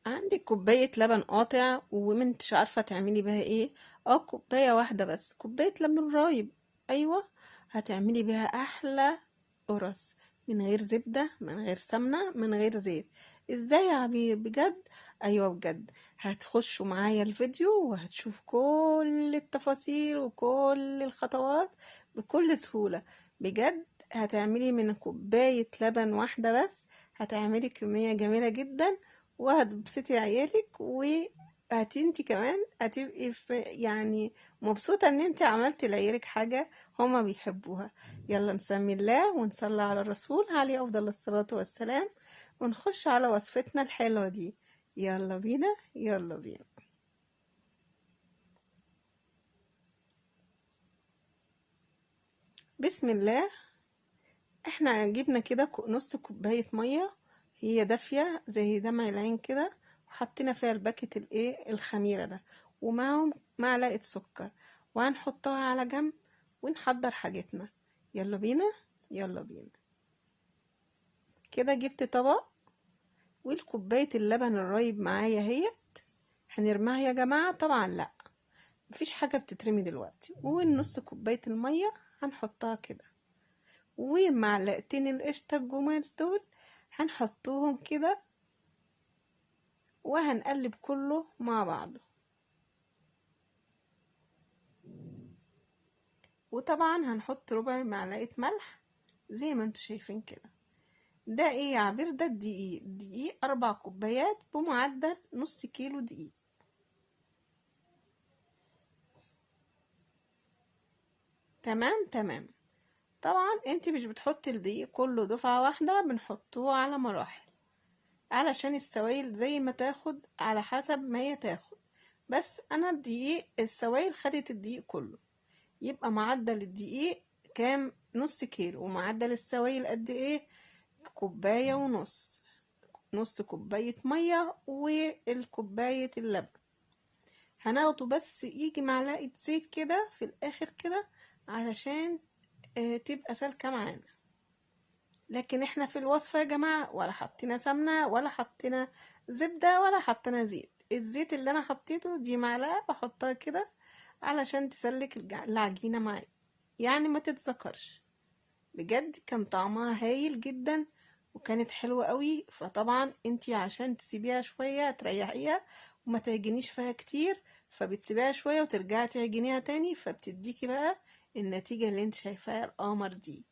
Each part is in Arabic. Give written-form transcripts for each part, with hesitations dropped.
عندك كوباية لبن قاطع ومنتش عارفة تعملي بها ايه. كوباية واحدة بس، كوباية لبن رايب. ايوه، هتعملي بها احلى قرص، من غير زبدة، من غير سمنة، من غير زيت. ازاي يا عبير؟ بجد؟ ايوه بجد. هتخشوا معايا الفيديو وهتشوف كل التفاصيل وكل الخطوات بكل سهولة. بجد هتعملي من كوباية لبن واحدة بس، هتعملي كمية جميلة جدا، وهتبسطي عيالك، انتي كمان هتبقي يعني مبسوطة ان انتي عملتي لعيالك حاجة هما بيحبوها. يلا نسمي الله ونصلي على الرسول عليه افضل الصلاة والسلام، ونخش على وصفتنا الحلوة دي. يلا بينا، يلا بينا. بسم الله. احنا جبنا كده نص كوباية مية، هي دافية زي دمع العين كده، وحطينا فيها الباكت الخميرة ده، ومعهم معلقة سكر، وهنحطها على جنب ونحضر حاجتنا. يلا بينا، يلا بينا. كده جبت طبق، والكوباية اللبن الرايب معايا اهي. هنرميها يا جماعة؟ طبعا لا، مفيش حاجة بتترمي دلوقتي. والنص كوباية المية هنحطها كده، ومعلقتين القشطة الجمال دول هنحطوهم كده، وهنقلب كله مع بعضه. وطبعا هنحط ربع معلقة ملح زي ما انتوا شايفين كده. ده ايه يا عبير؟ ده دقيق 4 كوبايات بمعدل نص كيلو دقيق. تمام تمام. طبعا انت مش بتحطي الدقيق كله دفعة واحدة، بنحطوه على مراحل علشان السوائل زي ما تاخد على حسب ما هي تاخد. بس انا السوائل خدت الدقيق كله، يبقى معدل الدقيق كام؟ نص كيلو. ومعدل السوائل قد ايه؟ كوباية ونص، نص كوباية مية والكوباية اللبن. هناخده بس يجي معلقة زيت كده في الاخر كده، علشان تبقى سالكة معانا. لكن احنا في الوصفة يا جماعة ولا حطينا سمنة ولا حطينا زبدة ولا حطينا زيت. الزيت اللي انا حطيته دي معلقة بحطها كده علشان تسلك العجينة معايا، يعني ما تتذكرش. بجد كان طعمها هايل جدا وكانت حلوة قوي. فطبعا انتي عشان تسيبيها شوية تريحيها وما تعجنيش فيها كتير، فبتسيبيها شوية وترجعي تعجنيها تاني، فبتديكي بقى النتيجة اللي انت شايفاها القمر دي.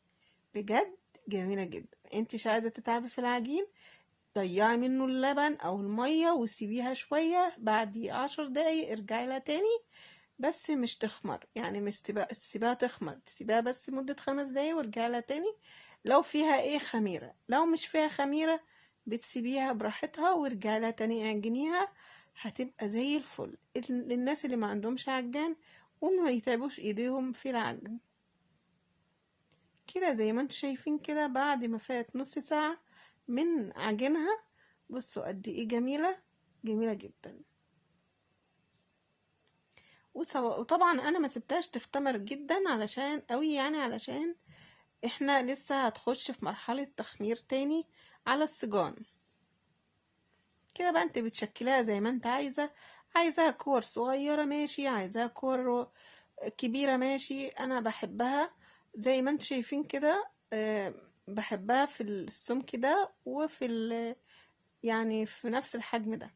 بجد جميلة جدا. انت مش عايزة تتعبي في العجين، ضيعي منه اللبن او المية وسيبيها شوية، بعد 10 دقايق ارجعي لها تاني. بس مش تخمر، يعني مش تسيبها تخمر، تسيبها بس مدة 5 دقايق وارجعي لها تاني. لو فيها ايه خميرة، لو مش فيها خميرة بتسيبيها براحتها وارجعي لها تاني اعجنيها، هتبقى زي الفل. للناس اللي ما عندهمش عجان وما يتعبوش ايديهم في العجن. كده زي ما انتوا شايفين كده، بعد ما فات نص ساعة من عجنها، بصوا قد ايه جميلة، جميلة جدا. وطبعا انا ما سبتهاش تختمر جدا علشان قوي، يعني علشان احنا لسه هتخش في مرحلة تخمير تاني على السجان. كده بقى انت بتشكلها زي ما انت عايزة. عايزاها كور صغيرة ماشي، عايزاها كور كبيرة ماشي. انا بحبها زي ما انتوا شايفين كده. بحبها في السمك ده وفي يعني في نفس الحجم ده،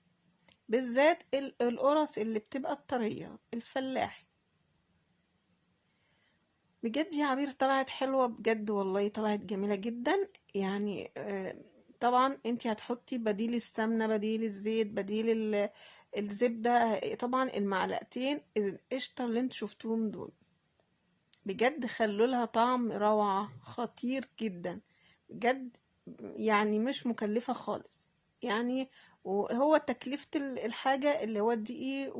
بالذات القرص اللي بتبقى الطرية الفلاحي. بجد يا عبير طلعت حلوة بجد، والله طلعت جميلة جدا. يعني طبعا انت هتحطي بديل السمنة، بديل الزيت، بديل الزبدة، طبعا المعلقتين القشطة اللي انت شفتوهم دول بجد خلوا لها طعم روعة، خطير جدا بجد. يعني مش مكلفة خالص يعني. وهو تكلفة الحاجة اللي هو الدقيق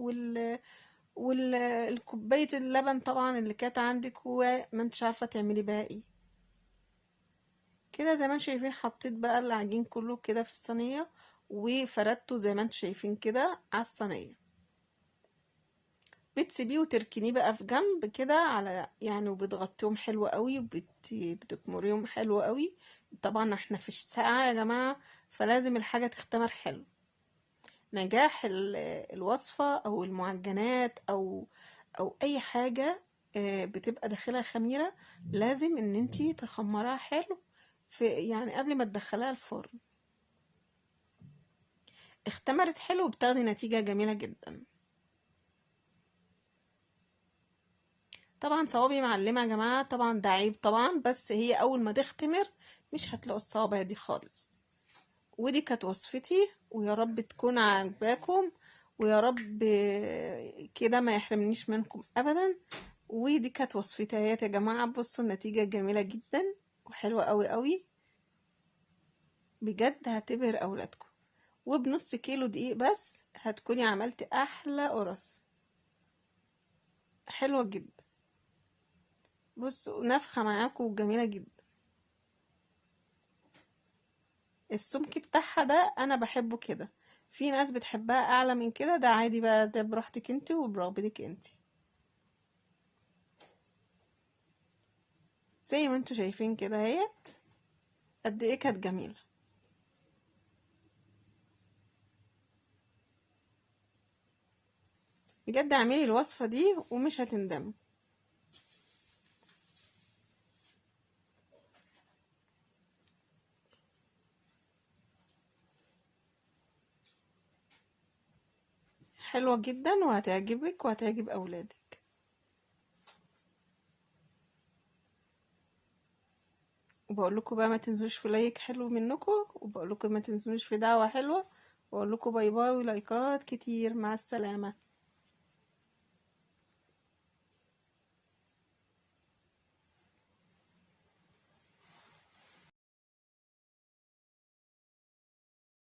والكوباية اللبن طبعا اللي كانت عندك، وما انتش عارفة تعملي بقى ايه. كده زي ما انتم شايفين حطيت بقى العجين كله كده في الصينية، وفردته زي ما انتم شايفين كده على الصينية. بتسيبيه وتركنيه بقى في جنب كده على يعني، وبتغطيهم حلو قوي وبتكمريهم حلو قوي. طبعا احنا في الساعة يا جماعة، فلازم الحاجة تختمر حلو. نجاح الوصفة او المعجنات او اي حاجة بتبقى داخلها خميرة، لازم ان انتي تخمرها حلو في يعني قبل ما تدخلها الفرن. اختمرت حلو وبتاخدي نتيجة جميلة جدا. طبعا صوابعي معلمة يا جماعة، طبعا ده عيب طبعا، بس هي اول ما تختمر مش هتلاقوا الصوابع دي خالص. ودي كانت وصفتي، ويا رب تكون عاجباكم، ويا رب كده ما يحرمنيش منكم ابدا. ودي كانت وصفتي اهيت يا جماعة، بصوا النتيجة جميلة جدا وحلوة قوي قوي، بجد هتبهر اولادكم. وبنص كيلو دقيق بس هتكوني عملتي احلى قرص، حلوة جدا. بصوا نافخة معاكم وجميلة جدا. السمك بتاعها ده انا بحبه كده، في ناس بتحبها اعلى من كده، ده عادي بقى، ده براحتك انت وبرغبتك انت، زي ما انتوا شايفين كده اهيت قد ايه كانت جميلة. بجد اعملي الوصفة دي ومش هتندمي. حلوة جدا وهتعجبك وهتعجب اولادك. وبقول لكم بقى ما تنسوش في لايك حلو منكم، وبقول لكم ما تنسوش في دعوة حلوة، واقول لكم باي باي ولايكات كتير، مع السلامة.